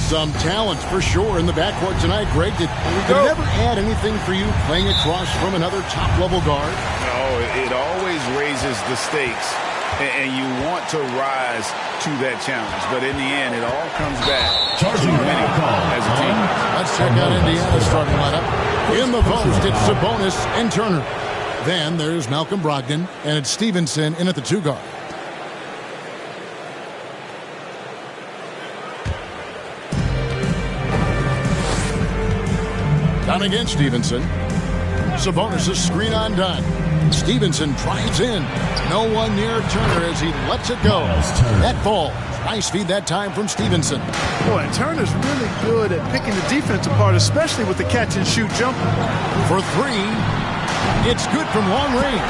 Some talent for sure in the backcourt tonight, Greg. Did it ever add anything for you playing across from another top-level guard? No, it always raises the stakes, and you want to rise to that challenge. But in the end, it all comes back to winning as a team. Let's check out Indiana's starting lineup. In the post, it's Sabonis and Turner. Then there's Malcolm Brogdon, and it's Stevenson in at the 2 guard. Down against Stevenson. Sabonis' screen on done. Stevenson drives in. No one near Turner as he lets it go. That ball. Nice feed that time from Stevenson. Boy, Turner's really good at picking the defense apart, especially with the catch-and-shoot jumper. For 3, it's good from long range.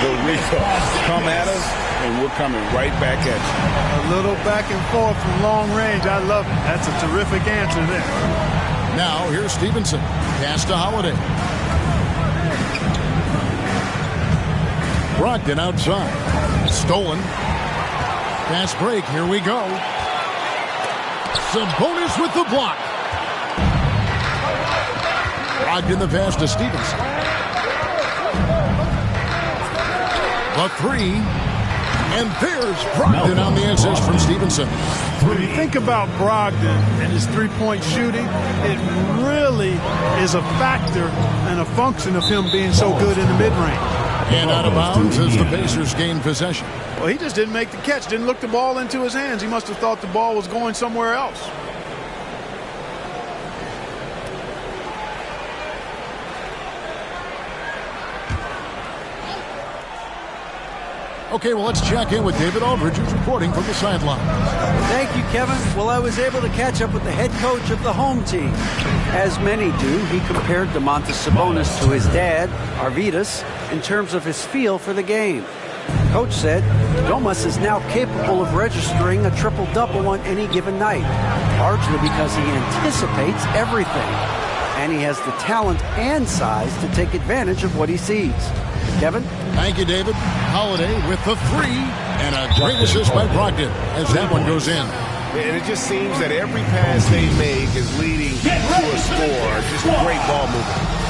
The recall. Come at us, and we're coming right back at you. A little back and forth from long range. I love it. That's a terrific answer there. Now, here's Stevenson. Pass to Holiday. Brogdon outside. Stolen. Fast break. Here we go. Sabonis with the block. Brogdon the pass to Stevenson. The 3. And there's Brogdon on the assist from Stevenson. When you think about Brogdon and his three-point shooting, it really is a factor and a function of him being so good in the mid-range. And out of bounds as the Pacers gain possession. Well, he just didn't make the catch, didn't look the ball into his hands. He must have thought the ball was going somewhere else. Okay, well, let's check in with David Aldridge, who's reporting from the sideline. Thank you, Kevin. Well, I was able to catch up with the head coach of the home team. As many do, he compared Domantas Sabonis to his dad, Arvydas, in terms of his feel for the game. Coach said Domas is now capable of registering a triple-double on any given night, largely because he anticipates everything. And he has the talent and size to take advantage of what he sees. Kevin? Thank you, David. Holiday with the 3, and a great assist by Brogdon as that one goes in. And it just seems that every pass they make is leading to a score. Just great ball movement.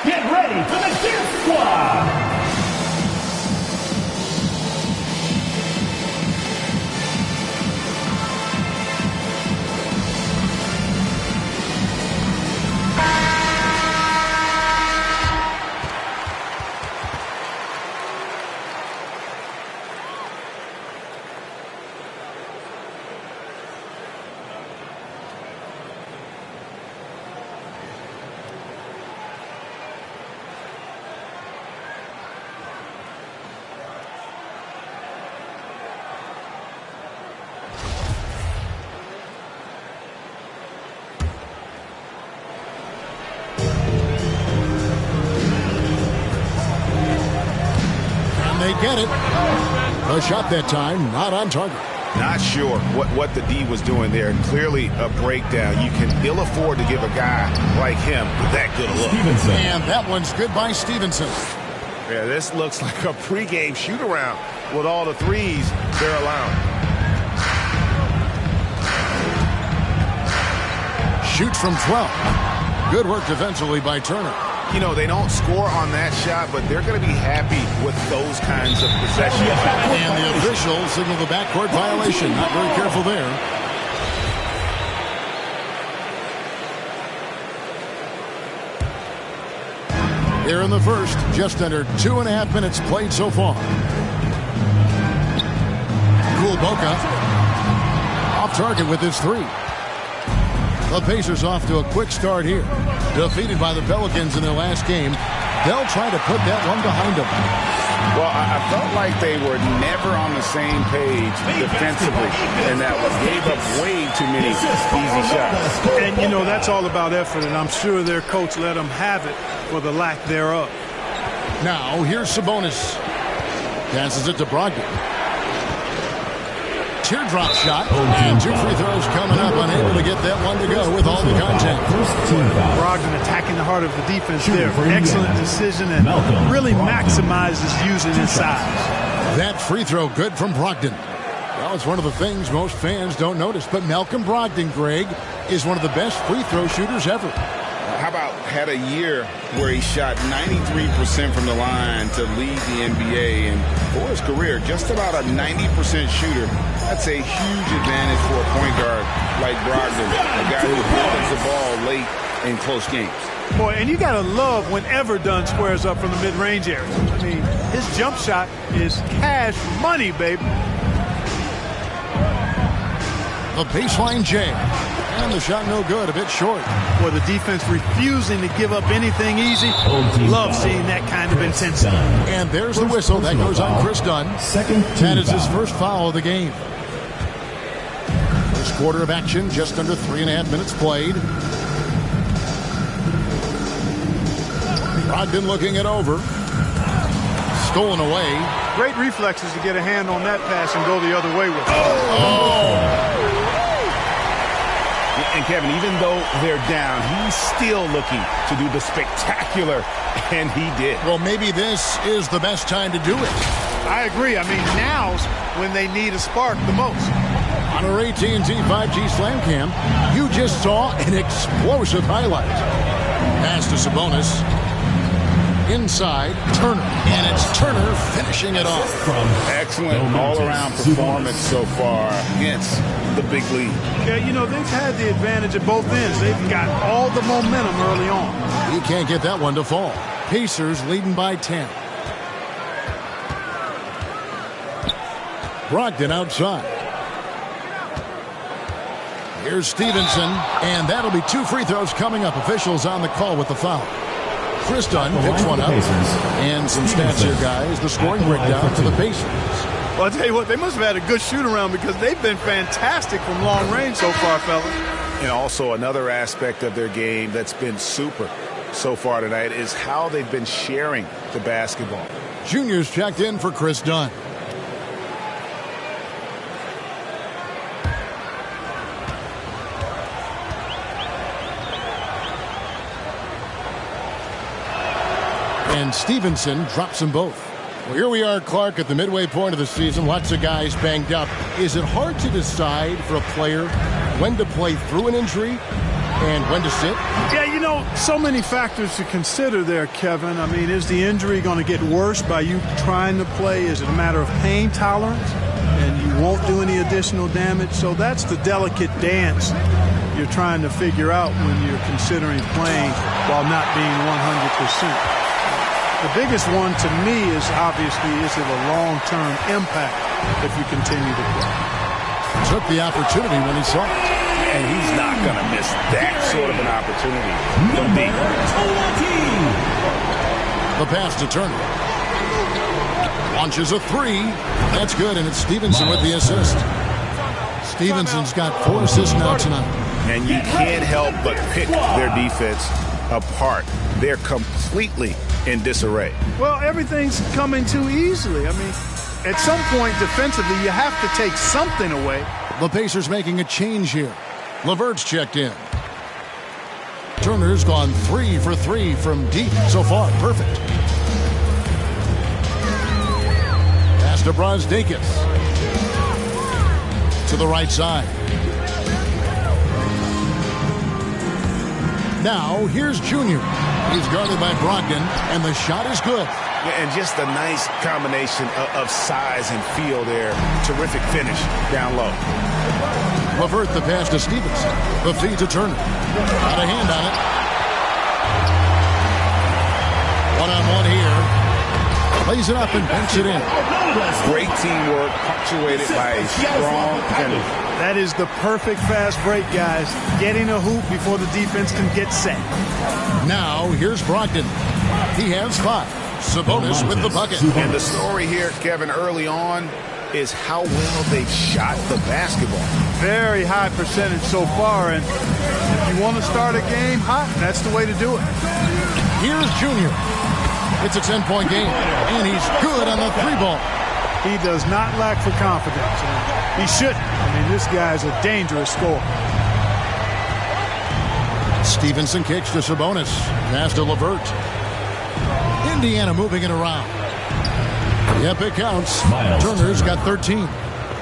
Get ready for the Deer Squad! They get it. A shot that time, not on target. Not sure what the D was doing there. Clearly a breakdown. You can ill afford to give a guy like him that good a look. Stevenson. And that one's good by Stevenson. Yeah, this looks like a pregame shoot-around with all the threes they're allowing. Shoots from 12. Good work defensively by Turner. You know, they don't score on that shot, but they're going to be happy with those kinds of possessions. And the officials signal the backcourt violation. Not very careful there. Here in the first, just under 2.5 minutes played so far. Kulboka off target with his three. The Pacers off to a quick start here. Defeated by the Pelicans in their last game, they'll try to put that one behind them. Well, I felt like they were never on the same page defensively, and that gave up way too many easy shots. And, you know, that's all about effort, and I'm sure their coach let them have it for the lack thereof. Now, here's Sabonis. Passes it to Brogdon. Teardrop shot, and 2 free throws coming up, unable to get that one to go with all the contact. Brogdon attacking the heart of the defense there. Excellent decision and really maximizes using his size. That free throw good from Brogdon. Well, it's one of the things most fans don't notice, but Malcolm Brogdon, Greg, is one of the best free throw shooters ever. How about had a year where he shot 93% from the line to lead the NBA, and for his career, just about a 90% shooter. That's a huge advantage for a point guard like Brogdon, a guy who holds the ball late in close games. Boy, and you got to love whenever Dunn squares up from the mid-range area. I mean, his jump shot is cash money, baby. The baseline jam. And the shot no good, a bit short. Boy, the defense refusing to give up anything easy. Love seeing that kind of intensity. And there's the whistle. That goes on Chris Dunn. That is his first foul of the game. First quarter of action, just under 3.5 minutes played. Brogdon looking it over. Stolen away. Great reflexes to get a hand on that pass and go the other way with it. And Kevin, even though they're down, he's still looking to do the spectacular, and he did. Well, maybe this is the best time to do it. I agree. I mean, now's when they need a spark the most. On our AT&T 5G Slam Cam, you just saw an explosive highlight. Pass to Sabonis. Inside, Turner. And it's Turner finishing it off. Excellent all-around performance so far against the big league. Yeah, you know, they've had the advantage at both ends. They've got all the momentum early on. He can't get that one to fall. Pacers leading by 10. Brogdon outside. Here's Stevenson, and that'll be 2 free throws coming up. Officials on the call with the foul. Chris Dunn picks one up. And some stats here, guys. The scoring breakdown for the Pacers. Well, I'll tell you what, they must have had a good shoot-around because they've been fantastic from long range so far, fellas. And also another aspect of their game that's been super so far tonight is how they've been sharing the basketball. Junior's checked in for Chris Dunn. And Stevenson drops them both. Well, here we are, Clark, at the midway point of the season. Lots of guys banged up. Is it hard to decide for a player when to play through an injury and when to sit? Yeah, you know, so many factors to consider there, Kevin. I mean, is the injury going to get worse by you trying to play? Is it a matter of pain tolerance and you won't do any additional damage? So that's the delicate dance you're trying to figure out when you're considering playing while not being 100%. The biggest one to me is obviously, is it a long-term impact if you continue to play? Took the opportunity when he saw it. And he's not going to miss that sort of an opportunity. The pass to Turner. Launches a 3. That's good, and it's Stevenson with the assist. Stevenson's got 4 assists now tonight. And you can't help but pick their defense apart. They're completely in disarray. Well, everything's coming too easily. I mean, at some point defensively, you have to take something away. The Pacers making a change here. LeVert's checked in. Turner's gone 3 for 3 from deep so far. Perfect. Pass to Brazdeikis. To the right side. Now, here's Junior. He's guarded by Brogdon, and the shot is good. And just a nice combination of size and feel there. Terrific finish down low. LeVert the pass to Stevenson. The feed to Turner. Got a hand on it. One-on-one here. Plays it up and banks it in. Great teamwork, punctuated by a strong finish. That is the perfect fast break, guys. Getting a hoop before the defense can get set. Now, here's Brogdon. He has 5. Sabonis with the bucket. And the story here, Kevin, early on is how well they've shot the basketball. Very high percentage so far, and if you want to start a game hot, that's the way to do it. Here's Junior. It's a 10-point game, and he's good on the 3-ball. He does not lack for confidence. He shouldn't. I mean, this guy's a dangerous scorer. Stevenson kicks to Sabonis. Pass to LeVert. Indiana moving it around. Yep, it counts. Turner's got 13.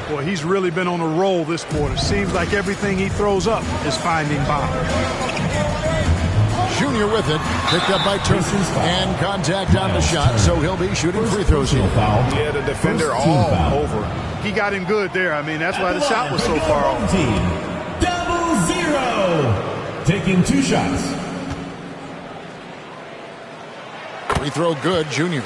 Boy, he's really been on a roll this quarter. Seems like everything he throws up is finding bottom. Junior with it. Picked up by Turner. And contact on the shot, so he'll be shooting free throws here. Yeah, the defender all over. He got him good there. I mean, that's why the shot was so far off. Double zero. Taking 2 shots. Free throw good, Junior.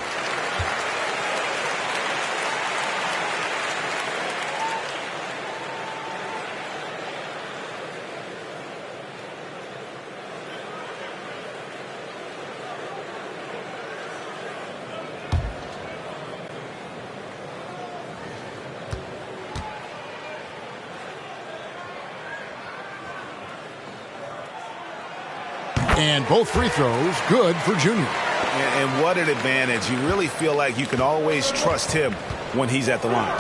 And both free throws good for Junior. And what an advantage. You really feel like you can always trust him when he's at the line.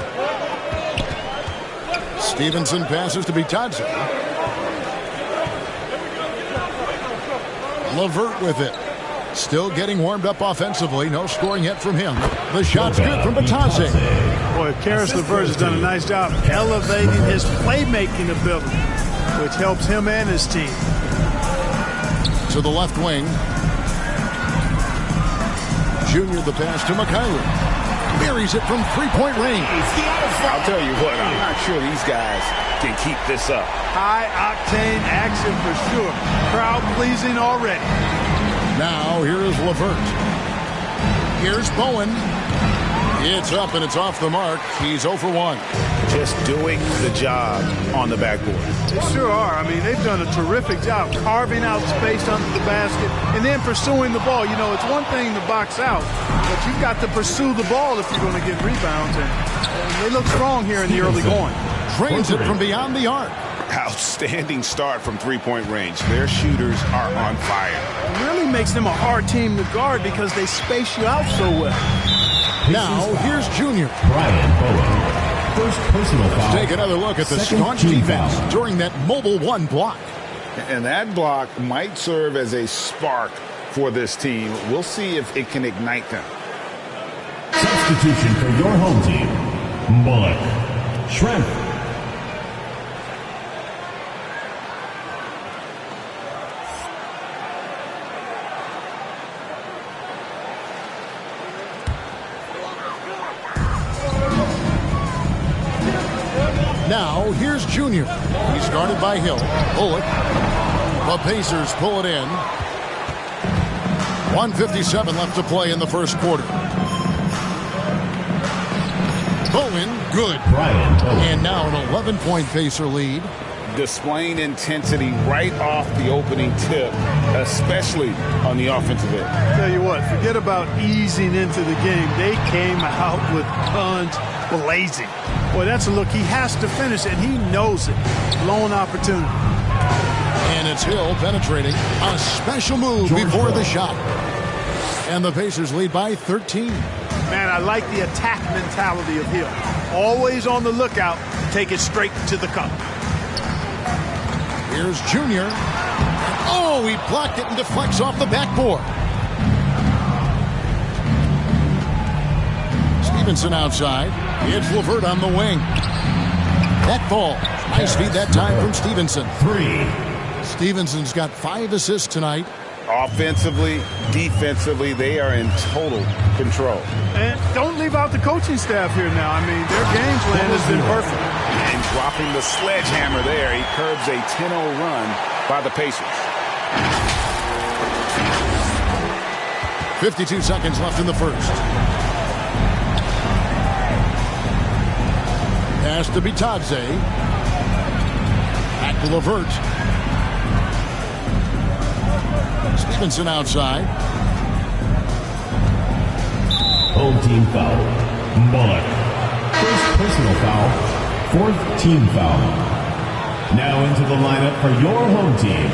Stevenson passes to Bitadze. LeVert with it. Still getting warmed up offensively. No scoring yet from him. The shot's good from Bitadze. Boy, Caris LeVert has done a nice job elevating his playmaking ability, which helps him and his team. To the left wing. Junior the pass to McKayler. Buries it from 3-point range. I'll tell you what, I'm not sure these guys can keep this up. High-octane action for sure. Crowd-pleasing already. Now, here is LeVert. Here's Bowen. It's up and it's off the mark. He's 0 for 1. Just doing the job on the backboard. They sure are. I mean, they've done a terrific job carving out space under the basket and then pursuing the ball. You know, it's one thing to box out, but you've got to pursue the ball if you're going to get rebounds. And they look strong here in the early going. Trains it from beyond the arc. Outstanding start from 3-point range. Their shooters are on fire. It really makes them a hard team to guard because they space you out so well. Now, here's Junior. Brian Bowen. First personal foul. Let's take another look at the staunch defense during that mobile 1 block. And that block might serve as a spark for this team. We'll see if it can ignite them. Substitution for your home team. Bullock. Schrempf. Now, here's Junior. He's guarded by Hill. Bullock. The Pacers pull it in. 1:57 left to play in the first quarter. Bowen, good. Brian Bowen. And now an 11-point Pacer lead. Displaying intensity right off the opening tip, especially on the offensive end. Tell you what, forget about easing into the game. They came out with guns blazing. Boy, that's a look he has to finish, and he knows it. Lone opportunity. And it's Hill penetrating. A special move before the shot. And the Pacers lead by 13. Man, I like the attack mentality of Hill. Always on the lookout, take it straight to the cup. Here's Junior. Oh, he blocked it and deflects off the backboard. Stevenson outside. It's LeVert on the wing. That ball. Nice feed that time from Stevenson. 3. Stevenson's got 5 assists tonight. Offensively, defensively, they are in total control. And don't leave out the coaching staff here now. I mean, their game plan has been perfect. And dropping the sledgehammer there, he curbs a 10-0 run by the Pacers. 52 seconds left in the first. Pass to Bitadze. Back to LeVert. Stevenson outside. Home team foul. Bullock. First personal foul. Fourth team foul. Now into the lineup for your home team.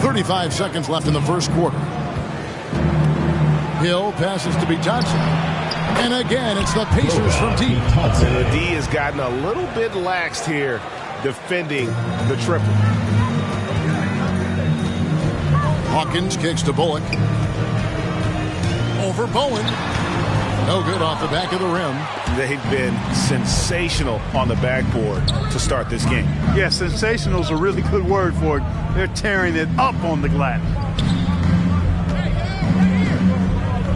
.35 seconds left in the first quarter. Hill passes to Bitadze. And again, it's the Pacers from deep. And the D has gotten a little bit laxed here defending the triple. Hawkins kicks to Bullock. Over Bowen. No good off the back of the rim. They've been sensational on the backboard to start this game. Yeah, sensational is a really good word for it. They're tearing it up on the glass.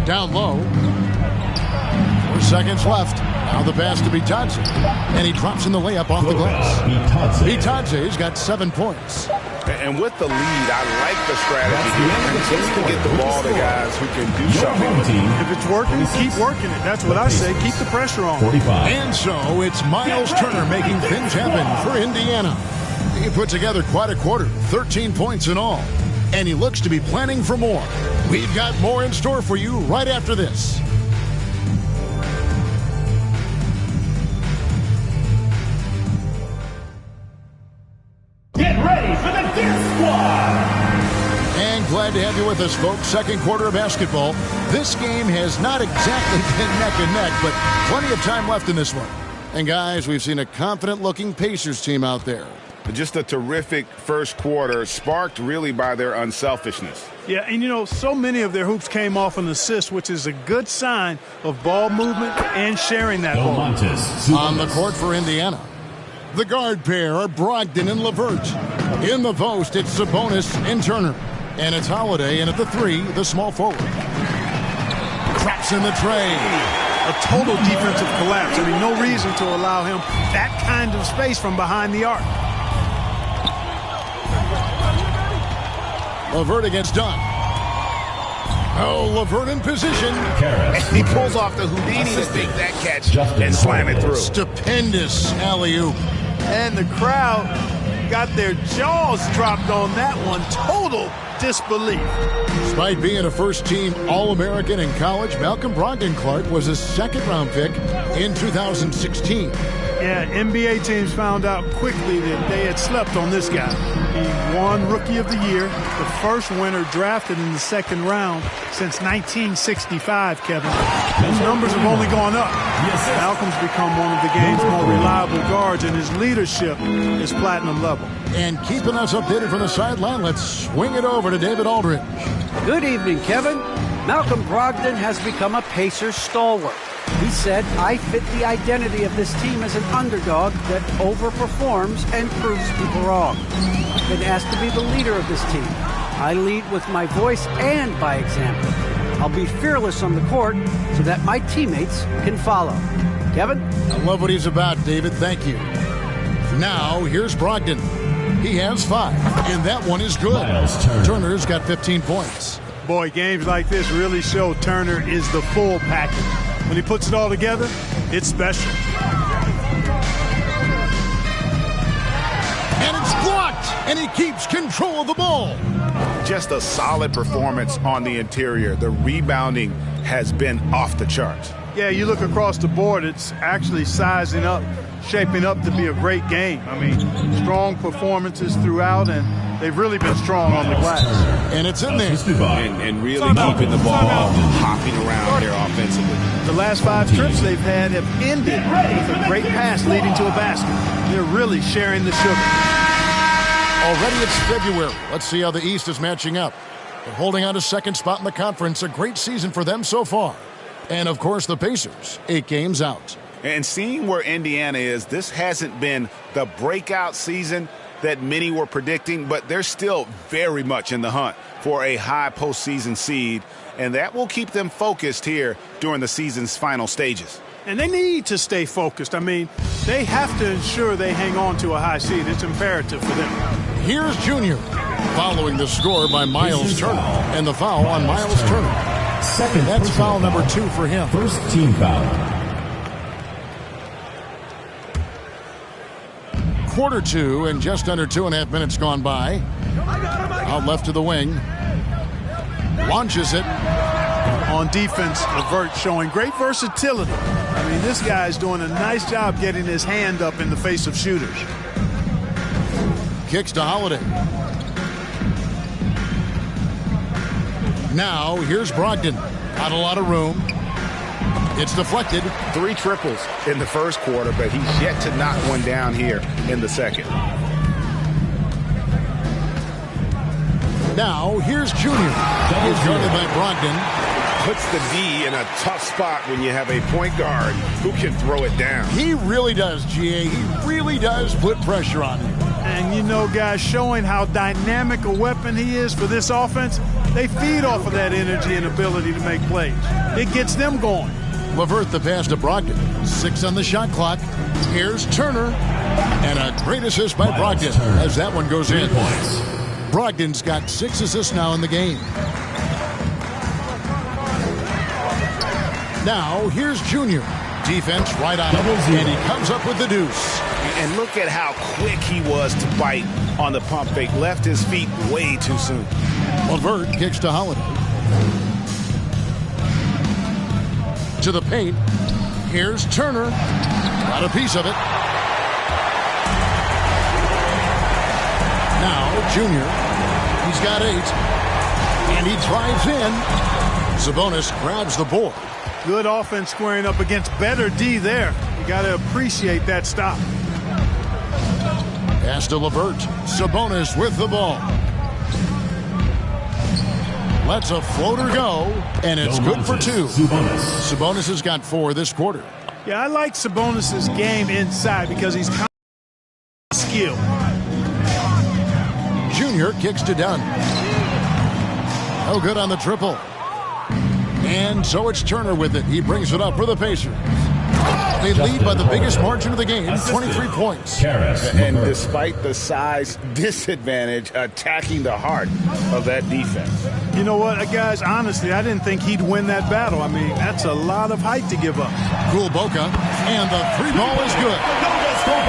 Down low. 4 seconds left. Now the pass to Bitadze. And he drops in the layup off the glass. Bitadze's got 7 points. And with the lead, I like the strategy here. Continue to get the ball to guys who can do something. If it's working, keep working it. That's what I say. Keep the pressure on. 45. And so it's Miles Turner making things happen for Indiana. He put together quite a quarter, 13 points in all. And he looks to be planning for more. We've got more in store for you right after this. Get ready for the Deer Squad. And glad to have you with us, folks. Second quarter of basketball. This game has not exactly been neck and neck, but plenty of time left in this one. And guys, we've seen a confident-looking Pacers team out there. Just a terrific first quarter, sparked really by their unselfishness. Yeah, and you know, so many of their hoops came off an assist, which is a good sign of ball movement and sharing that ball. On the court for Indiana, the guard pair are Brogdon and LeVert. In the post, it's Sabonis and Turner. And it's Holiday, and at the 3, the small forward. Traps in the tray. A total defensive collapse. I mean, no reason to allow him that kind of space from behind the arc. LeVert against Dunn. Oh, LeVert in position. And he pulls off the Houdini to take that catch and slam it through. Stupendous alley-oop. And the crowd got their jaws dropped on that one. Total disbelief. Despite being a first-team All-American in college, Malcolm Brogdon Clark was a second-round pick in 2016. Yeah, NBA teams found out quickly that they had slept on this guy. He won Rookie of the Year, the first winner drafted in the second round since 1965, Kevin. Those numbers have only gone up. Malcolm's become one of the game's more reliable guards, and his leadership is platinum level. And keeping us updated from the sideline, let's swing it over to David Aldridge. Good evening, Kevin. Malcolm Brogdon has become a Pacers stalwart. He said, I fit the identity of this team as an underdog that overperforms and proves people wrong. I've been asked to be the leader of this team. I lead with my voice and by example. I'll be fearless on the court so that my teammates can follow. Kevin? I love what he's about, David. Thank you. Now, here's Brogdon. He has 5, and that one is good. Turner's got 15 points. Boy, games like this really show Turner is the full package. When he puts it all together, it's special. And it's blocked, and he keeps control of the ball. Just a solid performance on the interior. The rebounding has been off the charts. Yeah, you look across the board, it's actually sizing up, shaping up to be a great game. I mean, strong performances throughout, and they've really been strong on the glass. And it's in there. And really keeping the ball hopping around there offensively. The last 5 trips they've had have ended with a great pass leading to a basket. They're really sharing the sugar. Already it's February. Let's see how the East is matching up. They're holding on to second spot in the conference. A great season for them so far. And, of course, the Pacers, 8 games out. And seeing where Indiana is, this hasn't been the breakout season that many were predicting, but they're still very much in the hunt for a high postseason seed, and that will keep them focused here during the season's final stages. And they need to stay focused. I mean, they have to ensure they hang on to a high seed. It's imperative for them. Here's Junior, following the score by Miles Turner, and the foul on Miles Turner. That's foul number 2 for him. First team foul. Quarter 2 and just under 2.5 minutes gone by. Out left to the wing. Launches it. On defense, LeVert showing great versatility. I mean, this guy's doing a nice job getting his hand up in the face of shooters. Kicks to Holiday. Now, here's Brogdon. Not a lot of room. It's deflected. 3 triples in the first quarter, but he's yet to knock one down here in the second. Now, here's Junior. He's guarded by Brogdon. Puts the D in a tough spot when you have a point guard who can throw it down. He really does, GA. He really does put pressure on him. And, you know, guys, showing how dynamic a weapon he is for this offense, they feed off of that energy and ability to make plays. It gets them going. LeVert the pass to Brogdon. 6 on the shot clock. Here's Turner. And a great assist by Brogdon as that one goes in. Brogdon's got 6 assists now in the game. Now, here's Junior. Defense right on him, and he comes up with the deuce. And look at how quick he was to bite on the pump fake. Left his feet way too soon. LeVert kicks to Holiday. To the paint. Here's Turner. Got a piece of it. Now, Junior. He's got 8. And he drives in. Sabonis grabs the board. Good offense squaring up against better D there. You got to appreciate that stop. Pass to LeVert. Sabonis with the ball. Lets a floater go, and it's good for 2. Sabonis has got 4 this quarter. Yeah, I like Sabonis' game inside because he's skilled. Junior kicks to Dunn. No good on the triple. And so it's Turner with it. He brings it up for the Pacers. They lead by the biggest margin of the game, 23 points. And despite the size disadvantage, attacking the heart of that defense. You know what, guys, honestly, I didn't think he'd win that battle. I mean, that's a lot of height to give up. Boca, and the 3 ball is good.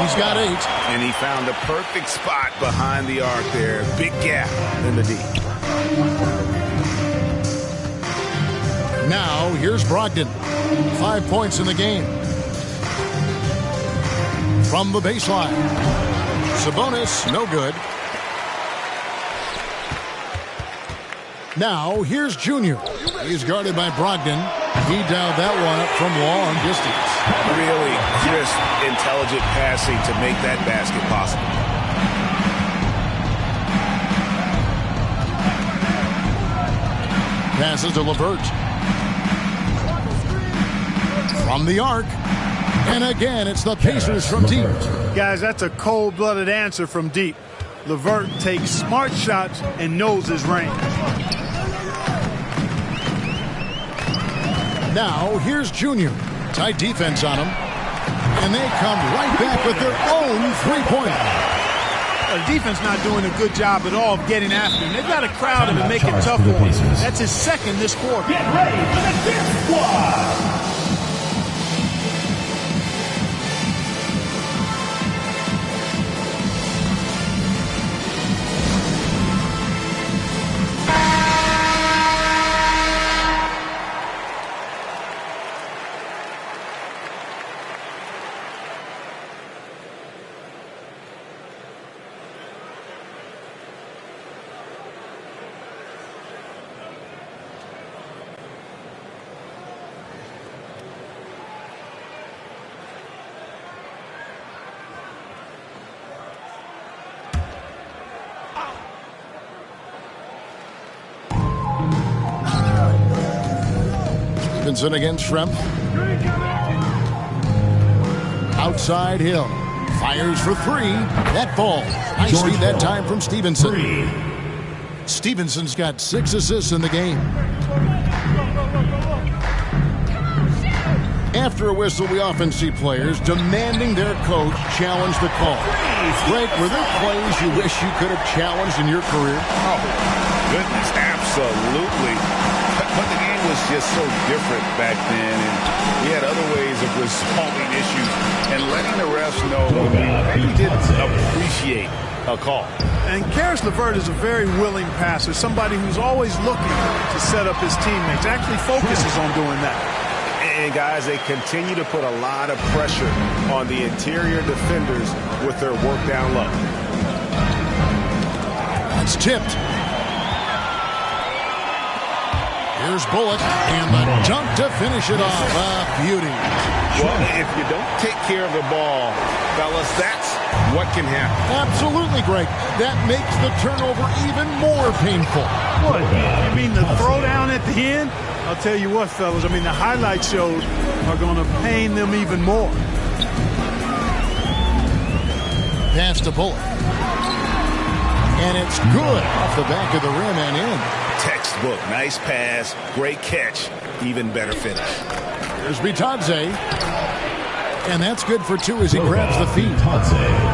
He's got 8. And he found the perfect spot behind the arc there. Big gap in the D. Now, here's Brogdon. 5 points in the game. From the baseline. Sabonis, no good. Now, here's Junior. He's guarded by Brogdon. He dialed that one up from long distance. Really crisp, intelligent passing to make that basket possible. Passes to LeVert. From the arc. And again, it's the Pacers from deep. Guys, that's a cold-blooded answer from deep. LeVert takes smart shots and knows his range. Now, here's Junior. Tight defense on him. And they come right back with their own 3-pointer. The defense not doing a good job at all of getting after him. They've got to crowd him and make it tough for him. That's his second this quarter. Get ready for the Fifth Squad. Stevenson against Schrempf. Outside Hill. Fires for three. That falls. Nice feed that time from Stevenson. Stevenson's got 6 assists in the game. After a whistle, we often see players demanding their coach challenge the call. Greg, were there plays you wish you could have challenged in your career? Oh, goodness, absolutely. But the game was just so different back then, and we had other ways of resolving issues and letting the refs know when we maybe didn't appreciate a call. And Karis LeVert is a very willing passer, somebody who's always looking to set up his teammates, actually focuses on doing that. And, guys, they continue to put a lot of pressure on the interior defenders with their work down low. It's tipped. Here's Bullock, and the dunk to finish it off. Beauty. Well, if you don't take care of the ball, fellas, that's what can happen. Absolutely, Greg. That makes the turnover even more painful. What? You mean the throwdown at the end? I'll tell you what, fellas. I mean, the highlight shows are going to pain them even more. Pass to Bullock. And it's good off the back of the rim and in. Textbook. Nice pass. Great catch. Even better finish. Here's Bitadze. And that's good for 2 as he grabs the feed.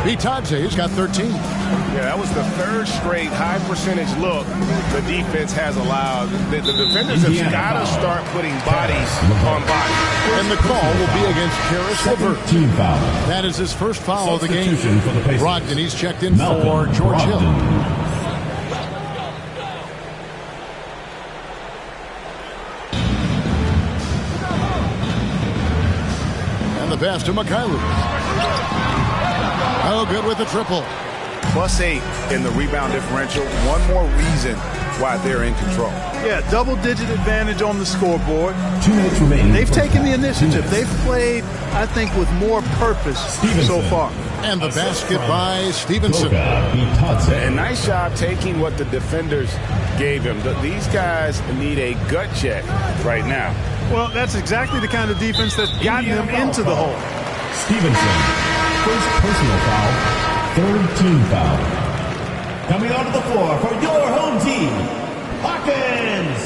Bitadze's got 13. Yeah, that was the 3rd straight high percentage look the defense has allowed. The defenders have got to start putting bodies on bodies. And the call will be against Karis LeVert. Team foul. That is his first foul of the game. Substitution for the Pacers. Brogdon, he's checked in Malcolm for George Hill. Brogdon. The pass to Mikhailuk. Oh, good with the triple. +8 in the rebound differential. One more reason why they're in control. Yeah, double-digit advantage on the scoreboard. 2 minutes remaining. They've taken the initiative. They've played, I think, with more purpose so far. And the basket by Stevenson. And nice job taking what the defenders gave him. These guys need a gut check right now. Well, that's exactly the kind of defense that's gotten them into the hole. Stevenson, first personal foul, 3rd team foul. Coming onto the floor for your home team, Hawkins.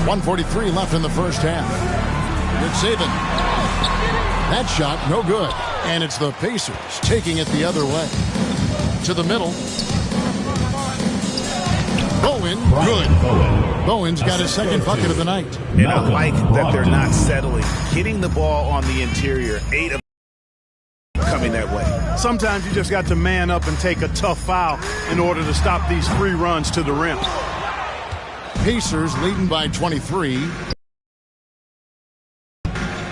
.143 left in the first half. Good saving. That shot, no good. And it's the Pacers taking it the other way. To the middle. Bowen, good. Bowen's got his 2nd bucket of the night. And I like that they're not settling. Hitting the ball on the interior, 8 of coming that way. Sometimes you just got to man up and take a tough foul in order to stop these free runs to the rim. Pacers leading by 23.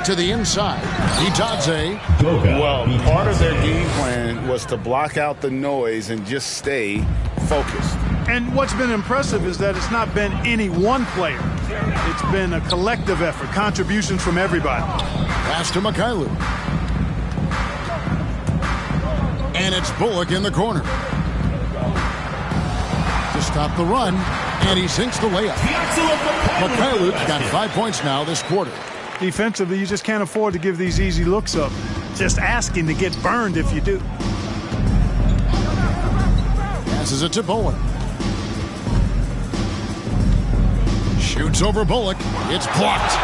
To the inside. Bitadze. Well, part of their game plan was to block out the noise and just stay focused. And what's been impressive is that it's not been any one player. It's been a collective effort, contributions from everybody. Pass to Mikhailuk. And it's Bullock in the corner. To stop the run, and he sinks the layup. Mikhailuk's got 5 points now this quarter. Defensively, you just can't afford to give these easy looks up. Just asking to get burned if you do. Passes it to Bowen. Shoots over Bullock. It's blocked.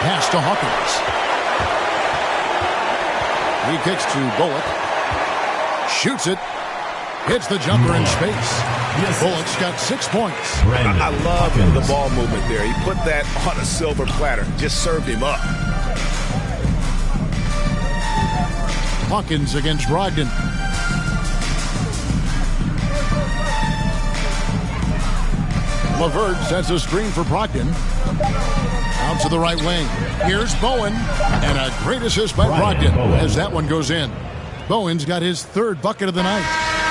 Pass to Hawkins. He kicks to Bullock. Shoots it. Hits the jumper in space. Bullock's got 6 points. I love the ball movement there. He put that on a silver platter. Just served him up. Hawkins against Brogdon. LeVert sets a screen for Brogdon. Out to the right wing. Here's Bowen. And a great assist by Brogdon as that one goes in. Bowen's got his 3rd bucket of the night.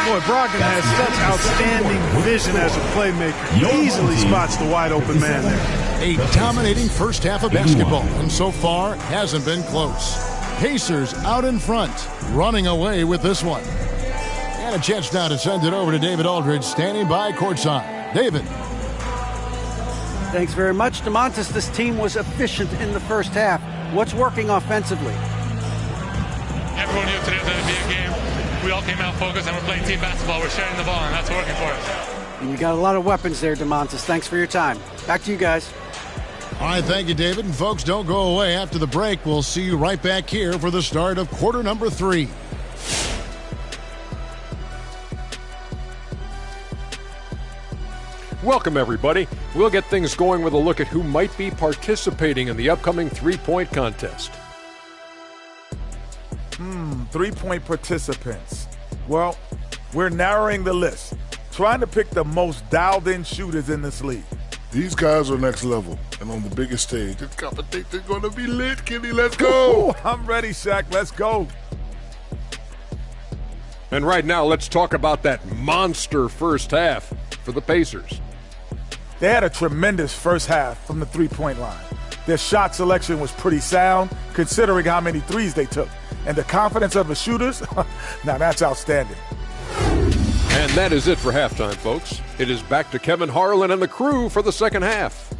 Boy, Brogdon has such outstanding vision as a playmaker. He easily spots the wide open man there. A dominating first half of basketball, and so far hasn't been close. Pacers out in front, running away with this one. And a chance now to send it over to David Aldridge, standing by courtside. David. Thanks very much, DeMontis. This team was efficient in the first half. What's working offensively? Everyone knew today was going to be a game. We all came out focused and we're playing team basketball. We're sharing the ball, and that's working for us. And you got a lot of weapons there, DeMontis. Thanks for your time. Back to you guys. All right, thank you, David. And folks, don't go away. After the break, we'll see you right back here for the start of quarter number 3. Welcome, everybody. We'll get things going with a look at who might be participating in the upcoming three-point contest. Three-point participants. Well, we're narrowing the list, trying to pick the most dialed-in shooters in this league. These guys are next level, and on the biggest stage. This competition's going to be lit, Kenny. Let's go. I'm ready, Shaq. Let's go. And right now, let's talk about that monster first half for the Pacers. They had a tremendous first half from the three-point line. Their shot selection was pretty sound, considering how many threes they took. And the confidence of the shooters, now that's outstanding. And that is it for halftime, folks. It is back to Kevin Harlan and the crew for the second half.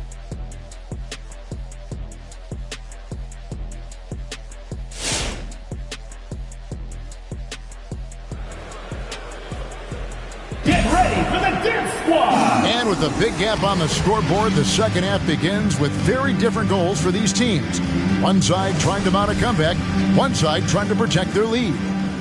Get ready for the Dip Squad! And with a big gap on the scoreboard, the second half begins with very different goals for these teams. One side trying to mount a comeback, one side trying to protect their lead.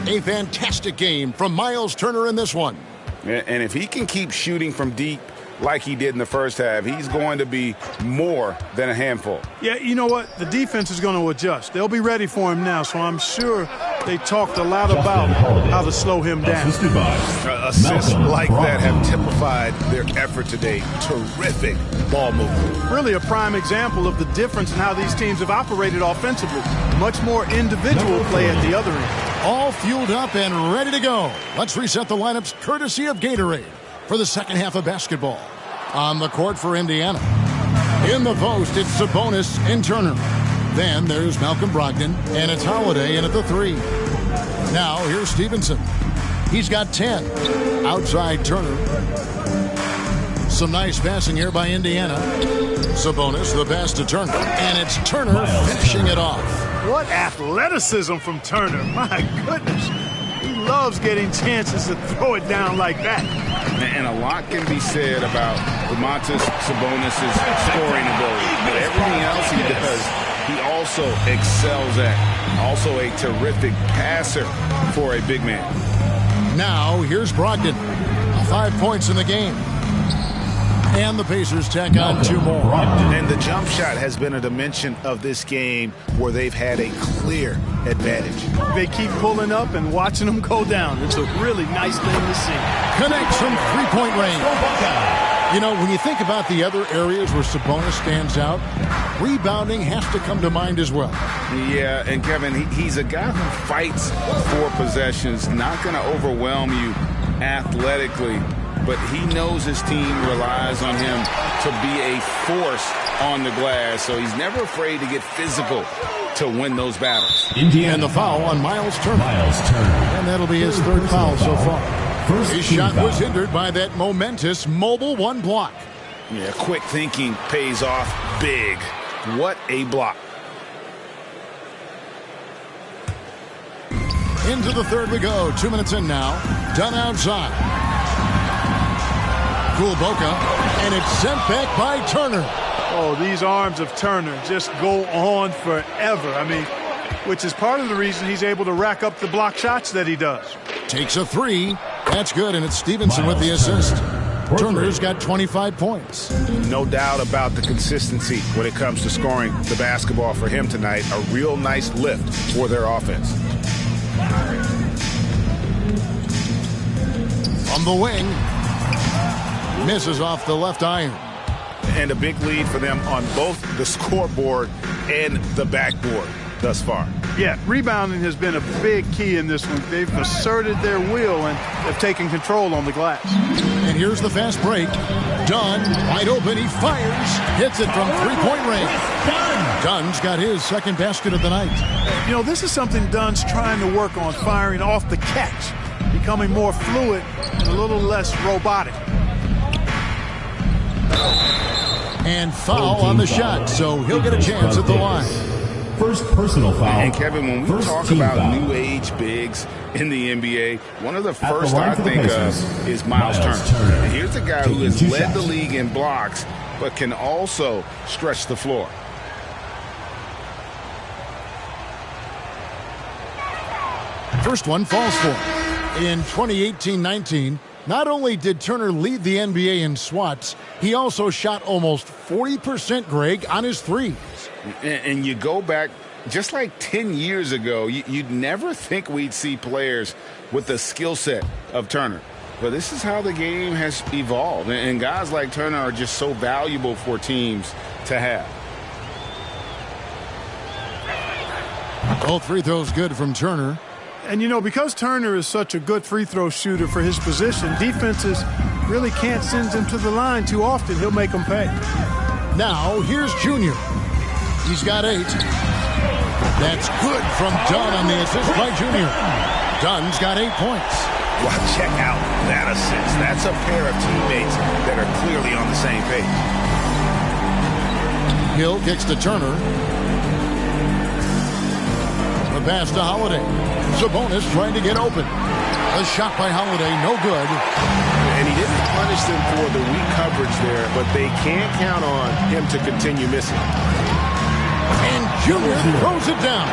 A fantastic game from Miles Turner in this one. And if he can keep shooting from deep like he did in the first half, he's going to be more than a handful. Yeah, you know what? The defense is going to adjust. They'll be ready for him now, so I'm sure they talked a lot about how to slow him down. Assists like that have typified their effort today. Terrific ball movement. Really a prime example of the difference in how these teams have operated offensively. Much more individual play at the other end. All fueled up and ready to go. Let's reset the lineups courtesy of Gatorade for the second half of basketball. On the court for Indiana. In the post, it's Sabonis and Turner. Then there's Malcolm Brogdon, and it's Holiday in at the 3. Now here's Stevenson. He's got 10. Outside Turner. Some nice passing here by Indiana. Sabonis, the pass to Turner. And it's Turner finishing it off. What athleticism from Turner. My goodness. He loves getting chances to throw it down like that. And a lot can be said about Domantas Sabonis' scoring ability. But everything else he does, he also excels at. Also a terrific passer for a big man. Now here's Brogdon. 5 points in the game. And the Pacers tack on 2 more. And the jump shot has been a dimension of this game where they've had a clear advantage. They keep pulling up and watching them go down. It's a really nice thing to see. Connects from three-point range. You know, when you think about the other areas where Sabonis stands out, rebounding has to come to mind as well. Yeah, and Kevin, he's a guy who fights for possessions, not going to overwhelm you athletically, but he knows his team relies on him to be a force on the glass, so he's never afraid to get physical to win those battles. And the foul on Miles Turner. And that'll be his third foul so far. His shot was hindered by that momentous mobile 1 block. Yeah, quick thinking pays off big. What a block. Into the third we go. 2 minutes in now. Done outside. Kuliboka, and it's sent back by Turner. Oh, these arms of Turner just go on forever. I mean, which is part of the reason he's able to rack up the block shots that he does. Takes a 3. That's good, and it's Stevenson with the assist. Turner's got 25 points. No doubt about the consistency when it comes to scoring the basketball for him tonight. A real nice lift for their offense. On the wing. Misses off the left iron. And a big lead for them on both the scoreboard and the backboard thus far. Yeah, rebounding has been a big key in this one. They've asserted their will and have taken control on the glass. And here's the fast break. Dunn, wide open, he fires. Hits it from three-point range. Dunn's got his second basket of the night. You know, this is something Dunn's trying to work on, firing off the catch. becoming more fluid and a little less robotic. And foul on the shot, so he'll get a chance at the line. First personal foul. And Kevin, when we talk about new age bigs in the NBA, one of the first I think of is Miles Turner. And here's a guy who has led the league in blocks, but can also stretch the floor. First one falls for him. In 2018-19, not only did Turner lead the NBA in swats, he also shot almost 40%, Greg, on his threes. And you go back just like 10 years ago, you'd never think we'd see players with the skill set of Turner. But this is how the game has evolved. And guys like Turner are just so valuable for teams to have. Both free throws good from Turner. And, you know, because Turner is such a good free throw shooter for his position, defenses really can't send him to the line too often. He'll make them pay. Now, here's Junior. He's got 8. That's good from Dunn on the assist by Junior. Dunn's got 8 points. Well, check out that assist. That's a pair of teammates that are clearly on the same page. Hill kicks to Turner. The pass to Holiday. Sabonis trying to get open. A shot by Holiday, no good. And he didn't punish them for the weak coverage there, but they can't count on him to continue missing. And Junior throws it down.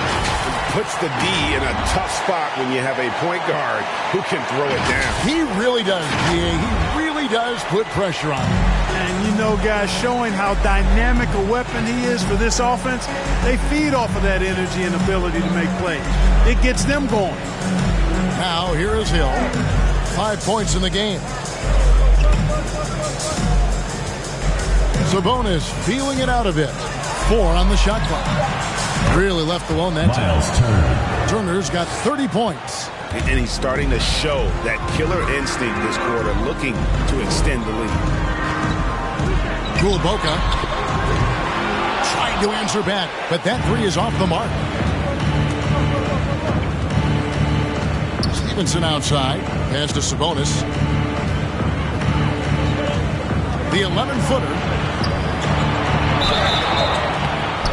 Puts the D in a tough spot when you have a point guard who can throw it down. He really does, G.A. He really does put pressure on him. And, you know, guys, showing how dynamic a weapon he is for this offense, they feed off of that energy and ability to make plays. It gets them going. Now, here is Hill. 5 points in the game. Sabonis feeling it out a bit. 4 on the shot clock. Really left alone that time. Turner's got 30 points. And he's starting to show that killer instinct this quarter, looking to extend the lead. Kuliboka trying to answer back, but that 3 is off the mark. Stevenson outside. Pass to Sabonis. The 11-footer.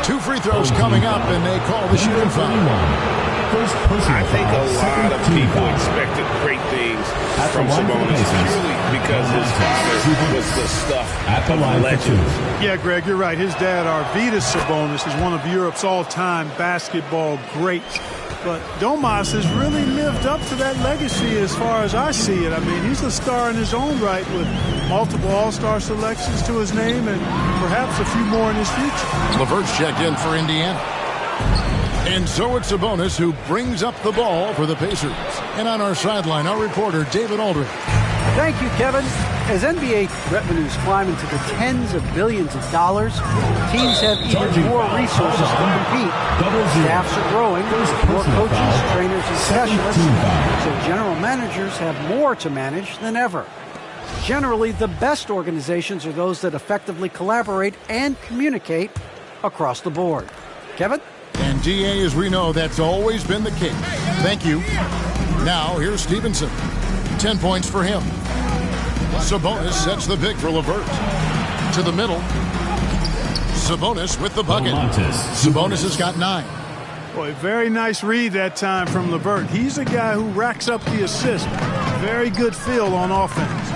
2 free throws coming up, and they call the shooting foul. I think a lot of people expected great things from Sabonis purely because his father was the stuff of legends. Yeah, Greg, you're right. His dad, Arvydas Sabonis, is one of Europe's all-time basketball greats. But Domas has really lived up to that legacy as far as I see it. I mean, he's a star in his own right with multiple All-Star selections to his name and perhaps a few more in his future. LeVert's checked in for Indiana. And so it's Sabonis who brings up the ball for the Pacers. And on our sideline, our reporter, David Aldridge. Thank you, Kevin. As NBA revenues climb into the tens of billions of dollars, teams have even more resources to compete. Staffs are growing, more coaches, trainers, and specialists, so general managers have more to manage than ever. Generally, the best organizations are those that effectively collaborate and communicate across the board. Kevin? And DA, as we know, that's always been the case. Thank you. Now, here's Stevenson. 10 points for him. Sabonis sets the pick for LeVert. To the middle. Sabonis with the bucket. Sabonis has got 9. Boy, very nice read that time from LeVert. He's a guy who racks up the assist. Very good feel on offense.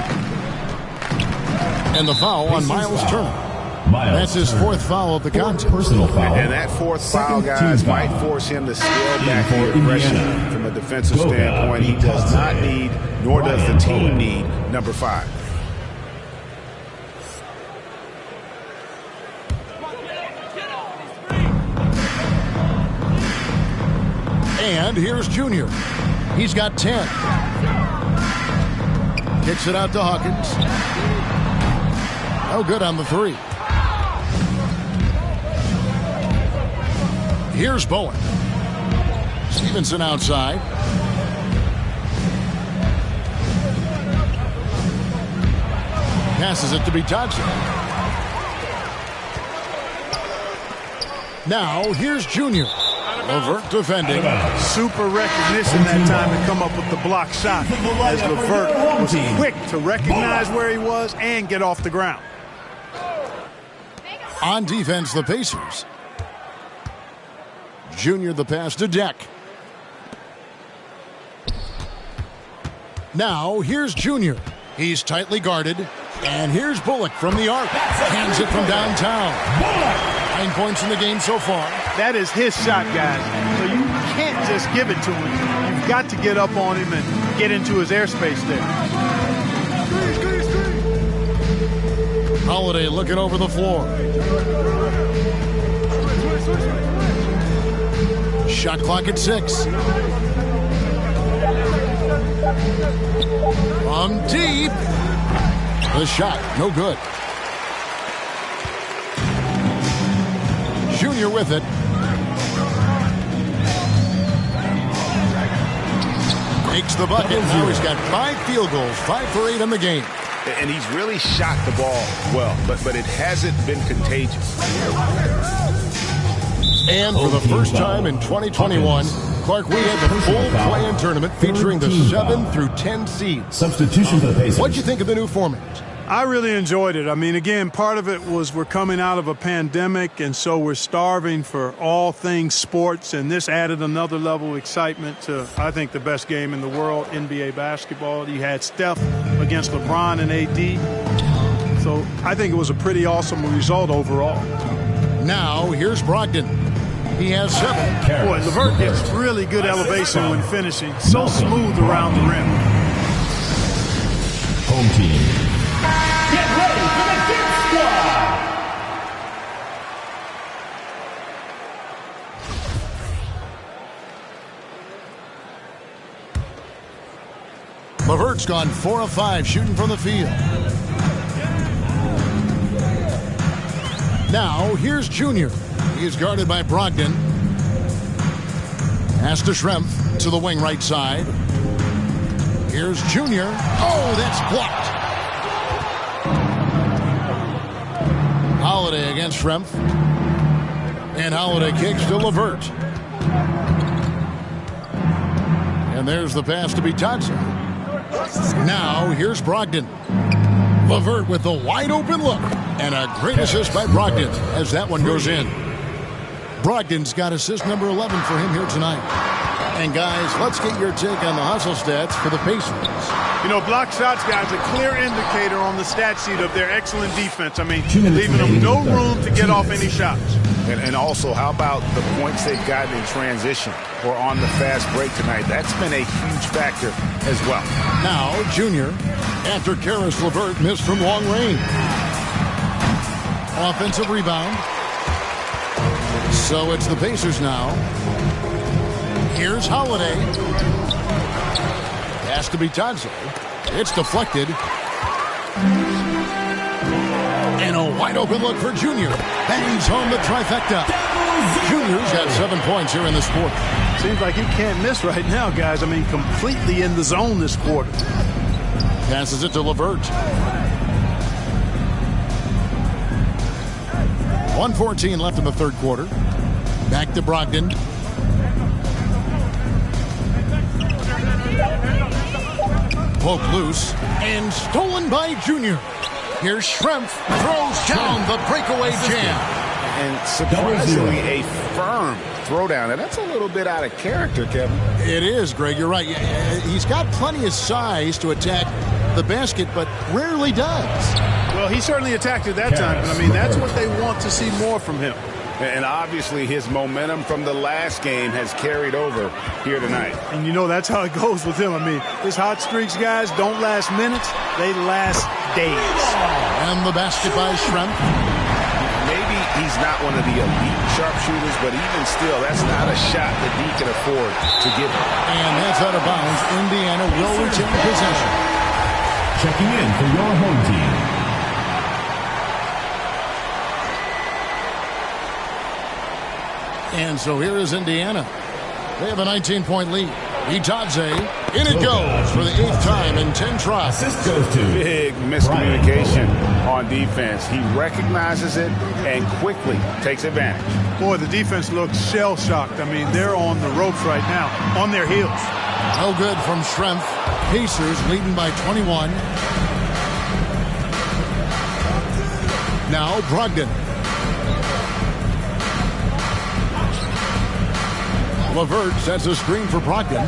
And the foul on Miles Turner. That's his 4th foul of the contest. Personal foul. And that 4th foul, guys, might force him to scale back the aggression from a defensive standpoint. He does not need, nor does the team need, number 5. And here's Junior. He's got 10. Kicks it out to Hawkins. No good on the 3. Here's Bowen. Stevenson outside. Passes it to Bitadze. Now, here's Junior. LeVert defending. Super recognition that time to come up with the block shot, as LeVert was quick to recognize where he was and get off the ground. On defense, the Pacers. Junior the pass to Deck. Now here's Junior. He's tightly guarded. And here's Bullock from the arc. Hands it from downtown. 9 points in the game so far. That is his shot, guys. So you can't just give it to him. You've got to get up on him and get into his airspace there. Holiday looking over the floor. Shot clock at 6. From deep. The shot, no good. Junior with it. Makes the bucket. Now he's got 5 field goals, 5 for 8 in the game. And he's really shot the ball well, but it hasn't been contagious. And for the first time in 2021, Clark, we had the full play-in tournament featuring the 7 through 10 seeds. Substitution for the Pacers. What'd you think of the new format? I really enjoyed it. I mean, again, part of it was we're coming out of a pandemic, and so we're starving for all things sports, and this added another level of excitement to, I think, the best game in the world, NBA basketball. You had Steph against LeBron and AD. So I think it was a pretty awesome result overall. Now, here's Brogdon. He has 7. Boy, LeVert gets really good elevation when finishing. So smooth around the rim. Home team. Get ready for the Geek Squad! LeVert's gone 4 of 5 shooting from the field. Now, here's Junior. He's guarded by Brogdon. Pass to Schrempf to the wing right side. Here's Junior. Oh, that's blocked. Holiday against Schrempf. And Holiday kicks to LeVert. And there's the pass to Bitadze. Now, here's Brogdon. LeVert with the wide open look. And a great assist by Brogdon as that one goes in. Brogdon's got assist number 11 for him here tonight. And guys, let's get your take on the hustle stats for the Pacers. You know, block shots, guys, a clear indicator on the stat sheet of their excellent defense. I mean, leaving them no room to get off any shots. And also, how about the points they've gotten in transition or on the fast break tonight? That's been a huge factor as well. Now, Junior, after Karis LeVert missed from long range. Offensive rebound. So it's the Pacers now. Here's Holiday. Pass to Bitadze. It's deflected. And a wide open look for Junior. Bangs home the trifecta. Junior's got 7 points here in this quarter. Seems like he can't miss right now, guys. I mean, completely in the zone this quarter. Passes it to LeVert. 1:14 left in the third quarter. Back to Brogdon. Poke loose and stolen by Junior. Here's Schrempf, throws down the breakaway jam. And surprisingly a firm throwdown. And that's a little bit out of character, Kevin. It is, Greg. You're right. He's got plenty of size to attack the basket, but rarely does. Well, he certainly attacked it that time. But, I mean, that's what they want to see more from him. And obviously his momentum from the last game has carried over here tonight. And you know that's how it goes with him. I mean, his hot streaks, guys, don't last minutes. They last days. And the basket by Schrempf. Maybe he's not one of the elite sharpshooters, but even still, that's not a shot that he can afford to give him. And that's out of bounds. Indiana will retain possession. Checking in for your home team. And so here is Indiana. They have a 19-point lead. Itadze, in it goes for the 8th time in 10 tries. Big miscommunication on defense. He recognizes it and quickly takes advantage. Boy, the defense looks shell-shocked. I mean, they're on the ropes right now, on their heels. No good from Schrempf. Pacers leading by 21. Now Brogdon. LeVert sets a screen for Brogdon.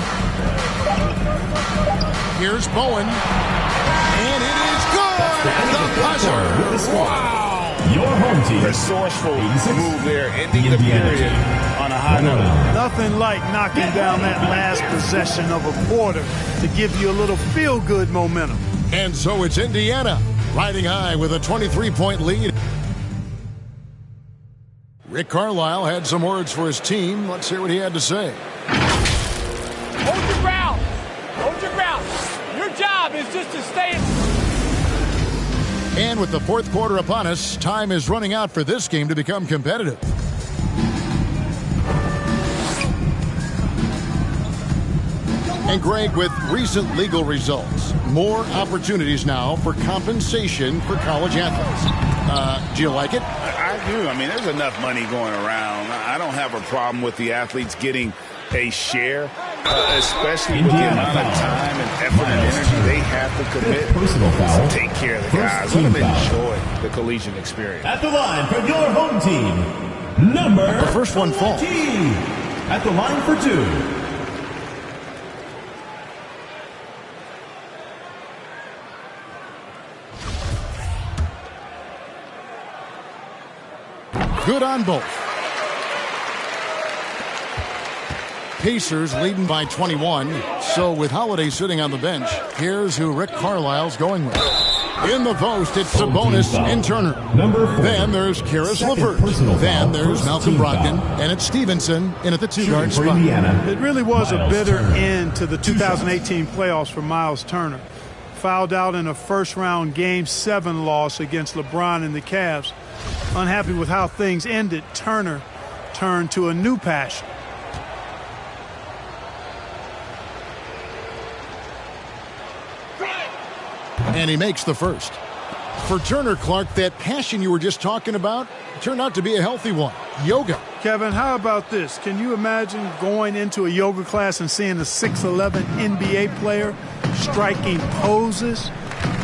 Here's Bowen. And it is good! The buzzer! Wow! Your home team. Resourceful move there, ending the period on a high note. Nothing like knocking down that last possession of a quarter to give you a little feel-good momentum. And so it's Indiana, riding high with a 23-point lead. Rick Carlisle had some words for his team. Let's hear what he had to say. Hold your ground. Hold your ground. Your job is just to stay in. And with the 4th quarter upon us, time is running out for this game to become competitive. And Greg, with recent legal results, more opportunities now for compensation for college athletes. Do you like it? I do. I mean, there's enough money going around. I don't have a problem with the athletes getting a share, especially with the amount of time and effort and energy they have to commit to take care of the guys. Let them enjoy the collegiate experience. At the line for your home team, number the first one falls. At the line for 2. Good on both. Pacers leading by 21. So with Holiday sitting on the bench, here's who Rick Carlisle's going with. In the post, it's Sabonis and Turner. Then there's Karis LeVert. Then there's Malcolm Brogdon. And it's Stevenson in at the 2-guard spot. It really was a bitter end to the 2018 playoffs for Miles Turner. Fouled out in a first-round Game 7 loss against LeBron and the Cavs. Unhappy with how things ended, Turner turned to a new passion. And he makes the first. For Turner, Clark, that passion you were just talking about turned out to be a healthy one. Yoga. Kevin, how about this? Can you imagine going into a yoga class and seeing a 6'11" NBA player striking poses?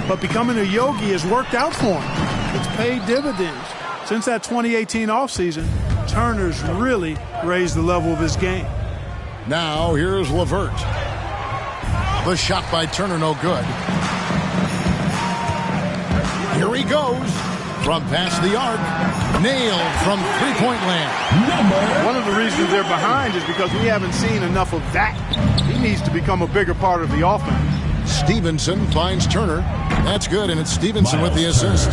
But becoming a yogi has worked out for him. It's paid dividends. Since that 2018 offseason, Turner's really raised the level of his game. Now here's LeVert. The shot by Turner, no good. Here he goes from past the arc. Nailed from three-point land. One of the reasons they're behind is because we haven't seen enough of that. He needs to become a bigger part of the offense. Stevenson finds Turner. That's good, and it's Stevenson with the assist.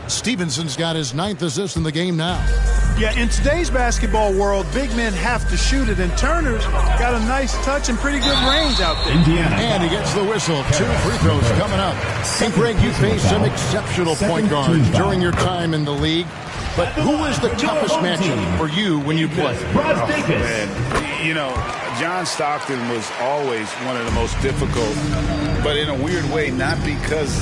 Stevenson's got his 9th assist in the game now. Yeah, in today's basketball world, big men have to shoot it, and Turner's got a nice touch and pretty good range out there. Indiana. And he gets the whistle. 2 free throws coming up. And Greg, you faced some exceptional point guards during your time in the league. But who was the toughest matchup for you when you played? Man, you know, John Stockton was always one of the most difficult, but in a weird way, not because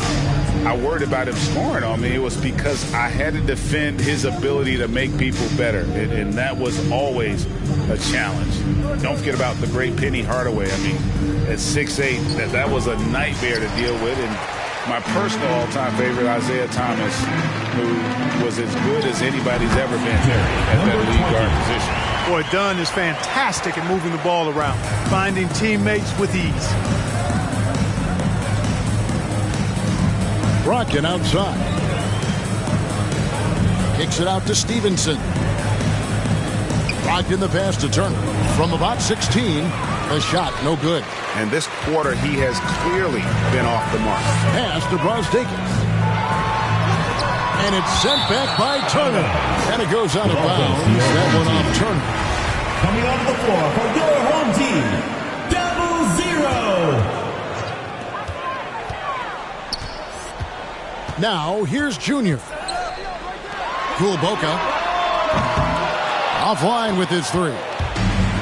I worried about him scoring on me. It was because I had to defend his ability to make people better, and that was always a challenge. Don't forget about the great Penny Hardaway. I mean, at 6'8", that was a nightmare to deal with, and my personal all-time favorite, Isaiah Thomas, who was as good as anybody's ever been at that lead guard position. Boy, Dunn is fantastic at moving the ball around, finding teammates with ease. Brogdon outside. Kicks it out to Stevenson. Brogdon the pass to Turner. From about 16, a shot, no good. And this quarter, he has clearly been off the mark. Pass to Brogdon. And it's sent back by Turner. And it goes out of bounds. That one off Turner. Coming onto the floor for your home team, Double Zero. Now, here's Junior. Kulboka. Offline with his 3.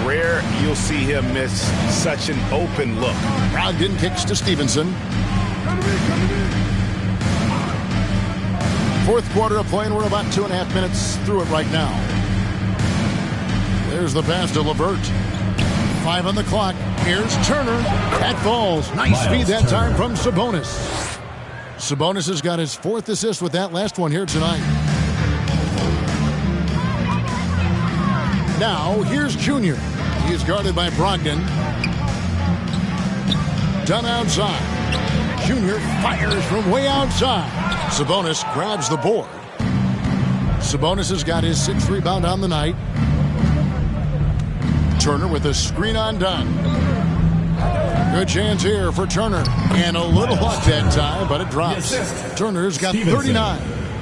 rare you'll see him miss such an open look. Brogdon kicks to Stevenson. Fourth quarter of play, and we're about 2.5 minutes through it right now. There's the pass to LeVert. 5 on the clock. Here's Turner. That falls. Nice feed that time from Sabonis. Sabonis has got his 4th assist with that last one here tonight. Now, here's Junior. He's guarded by Brogdon. Done outside. Junior fires from way outside. Sabonis grabs the board. Sabonis has got his 6th rebound on the night. Turner with a screen on Dunn. Good chance here for Turner. And a little luck that time, but it drops. Turner's got 39.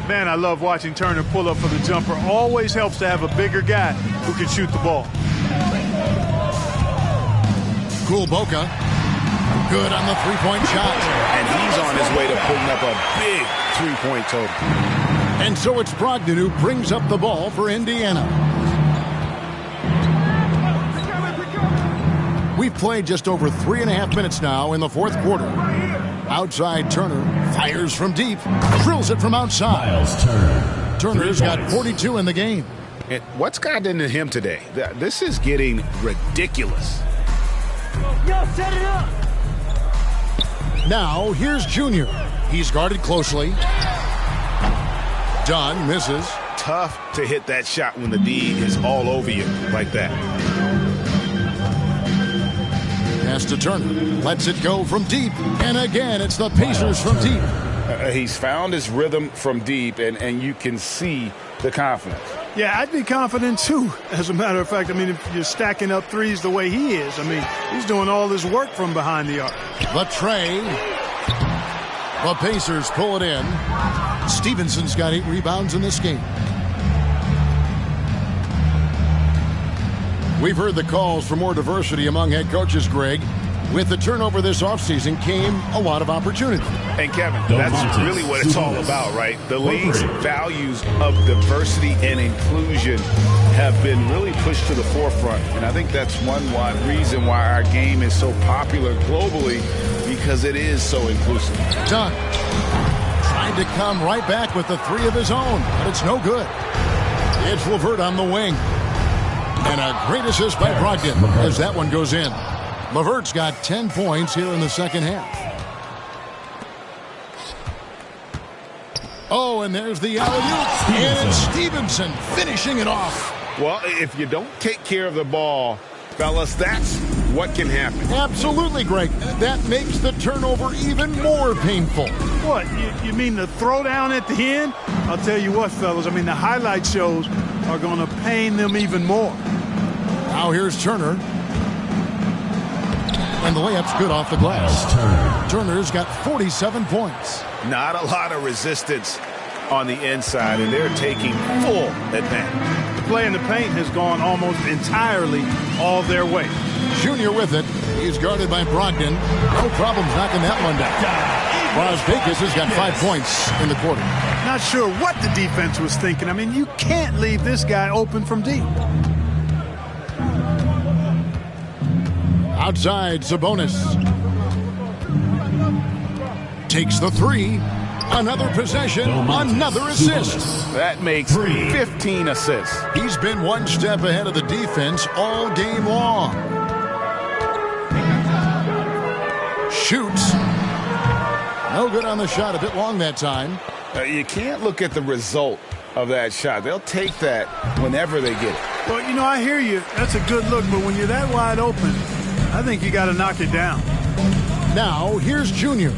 Man, I love watching Turner pull up for the jumper. Always helps to have a bigger guy who can shoot the ball. Kuliboka. Good on the three-point shot. And he's on his way to putting up a big three-point total. And so it's Brogdon who brings up the ball for Indiana. We've played just over 3.5 minutes now in the fourth quarter. Outside, Turner fires from deep, drills it from outside. Turner's got 42 in the game. And what's gotten into him today? This is getting ridiculous. Yo, set it up. Now, here's Junior. He's guarded closely. Dunn misses. Tough to hit that shot when the D is all over you like that. Pass to Turner. Lets it go from deep. And again, it's the Pacers from deep. He's found his rhythm from deep, and you can see the confidence. Yeah, I'd be confident, too, as a matter of fact. I mean, if you're stacking up threes the way he is, I mean, he's doing all this work from behind the arc. The tray. The Pacers pull it in. Stevenson's got 8 rebounds in this game. We've heard the calls for more diversity among head coaches, Greg. With the turnover this offseason came a lot of opportunity. And Kevin, that's really what it's all about, right? The league's values of diversity and inclusion have been really pushed to the forefront. And I think that's one reason why our game is so popular globally, because it is so inclusive. Dunn tried to come right back with the 3 of his own, but it's no good. It's LeVert on the wing. And a great assist by Brogdon as that one goes in. LeVert's got 10 points here in the second half. Oh, and there's the alley-oop. And it's Stevenson finishing it off. Well, if you don't take care of the ball, fellas, that's what can happen. Absolutely, Greg. That makes the turnover even more painful. What, you mean the throwdown at the end? I'll tell you what, fellas, I mean, the highlight shows are going to pain them even more. Now here's Turner. And the layup's good off the glass. Turner's got 47 points. Not a lot of resistance on the inside, and they're taking full advantage. The play in the paint has gone almost entirely all their way. Junior with it. He's guarded by Brogdon. No problems knocking that one down. Brazdeikis has got 5 points in the quarter. Not sure what the defense was thinking. I mean, you can't leave this guy open from deep. Outside, Sabonis takes the 3. Another possession, another assist. That makes 15 assists. He's been one step ahead of the defense all game long. Shoots. No good on the shot, a bit long that time. You can't look at the result of that shot. They'll take that whenever they get it. Well, you know, I hear you. That's a good look, but when you're that wide open, I think you got to knock it down. Now, here's Junior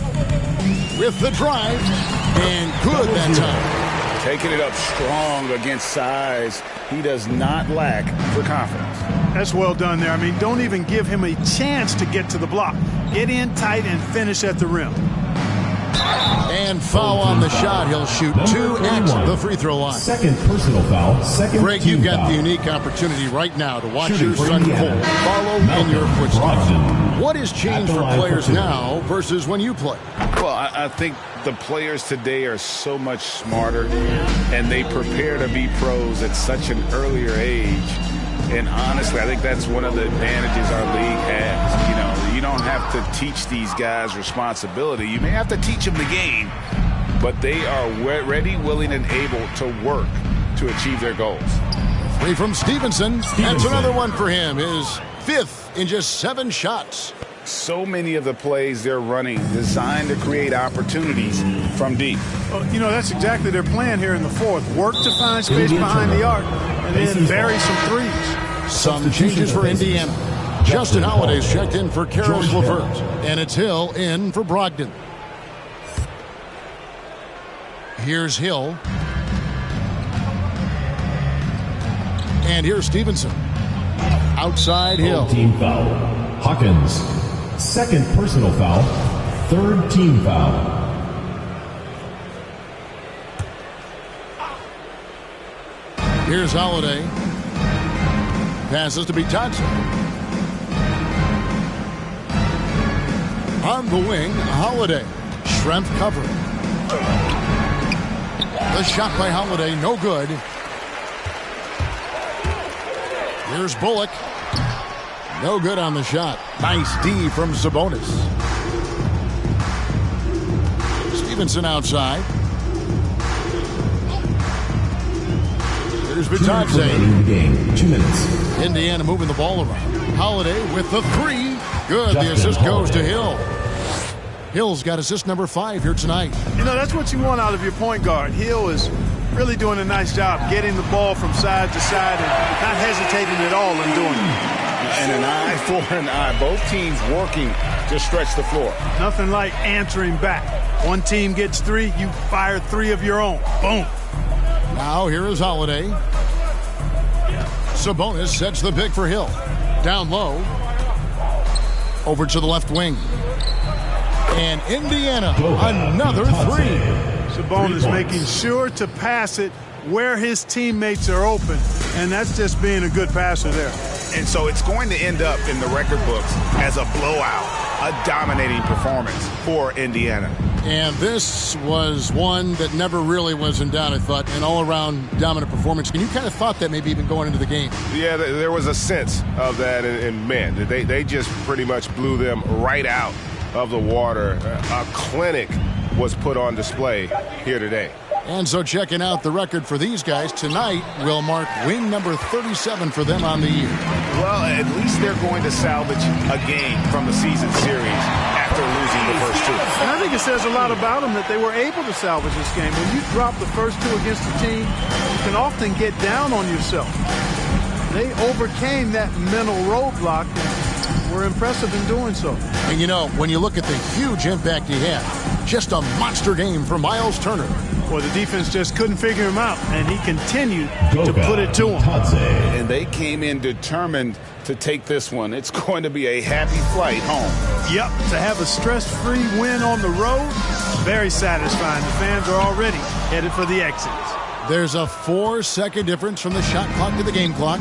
with the drive, and good that time. Taking it up strong against size. He does not lack for confidence. That's well done there. I mean, don't even give him a chance to get to the block. Get in tight and finish at the rim. And foul on the shot. He'll shoot 2 at the free throw line. Second personal foul. Greg, you've got the unique opportunity right now to watch your son Cole follow in your footsteps. What has changed for players now versus when you played? Well, I think the players today are so much smarter, and they prepare to be pros at such an earlier age And honestly, I think that's one of the advantages our league has. You know, you don't have to teach these guys responsibility. You may have to teach them the game, but they are ready, willing, and able to work to achieve their goals. 3 from Stevenson. That's another one for him. His 5th in just 7 shots. So many of the plays they're running designed to create opportunities from deep. Well, you know, that's exactly their plan here in the 4th. Work to find space behind the arc and then bury some threes. Some changes for Indiana. Justin Holiday's checked in for Karis LeVert. And it's Hill in for Brogdon. Here's Hill. And here's Stevenson. Outside Hill. Team foul. Hawkins. 2nd personal foul. 3rd team foul. Here's Holiday. Passes to Bitadze. On the wing, Holiday. Schrempf covered. The shot by Holiday, no good. Here's Bullock. No good on the shot. Nice D from Sabonis. Stevenson outside. Here's Bitadze. Game. 2 minutes. Indiana moving the ball around. Holiday with the 3. Good. The assist goes to Hill. Hill's got assist number 5 here tonight. You know, that's what you want out of your point guard. Hill is really doing a nice job getting the ball from side to side and not hesitating at all in doing it. And an eye for an eye. Both teams working to stretch the floor. Nothing like answering back. One team gets 3, you fire 3 of your own. Boom. Now here is Holiday. Sabonis sets the pick for Hill. Down low. Over to the left wing. And Indiana, another 3. Sabonis making sure to pass it where his teammates are open. And that's just being a good passer there. And so it's going to end up in the record books as a blowout, a dominating performance for Indiana. And this was one that never really was in doubt, I thought, an all-around dominant performance. And you kind of thought that maybe even going into the game. Yeah, there was a sense of that, and man, they just pretty much blew them right out of the water. A clinic was put on display here today. And so checking out the record for these guys tonight will mark win number 37 for them on the year. Well, at least they're going to salvage a game from the season series after losing the first 2. And I think it says a lot about them that they were able to salvage this game. When you drop the first 2 against a team, you can often get down on yourself. They overcame that mental roadblock and were impressive in doing so. And you know, when you look at the huge impact he had, just a monster game for Miles Turner. Well, the defense just couldn't figure him out, and he continued to put it to him. And they came in determined to take this one. It's going to be a happy flight home. Yep, to have a stress-free win on the road, very satisfying. The fans are already headed for the exits. There's a 4-second difference from the shot clock to the game clock.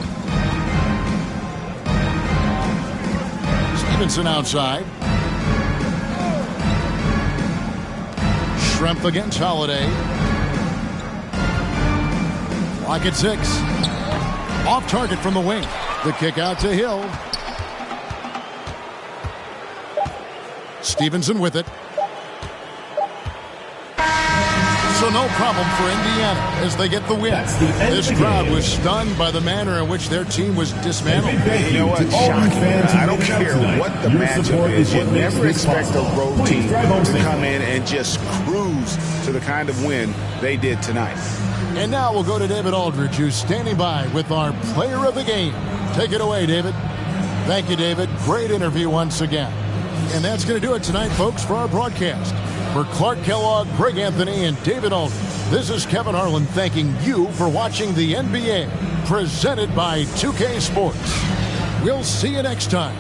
Stevenson outside. Schrempf against Holiday. Clock at 6. Off target from the wing. The kick out to Hill. Stevenson with it. So no problem for Indiana as they get the win. This crowd was stunned by the manner in which their team was dismantled. You know what? Shocking. I don't care what the matchup is. You never expect a road team to come in and just cruise to the kind of win they did tonight. And now we'll go to David Aldridge, who's standing by with our player of the game. Take it away, David. Thank you, David. Great interview once again. And that's going to do it tonight, folks, for our broadcast. For Clark Kellogg, Greg Anthony, and David Aldridge, this is Kevin Harlan thanking you for watching the NBA, presented by 2K Sports. We'll see you next time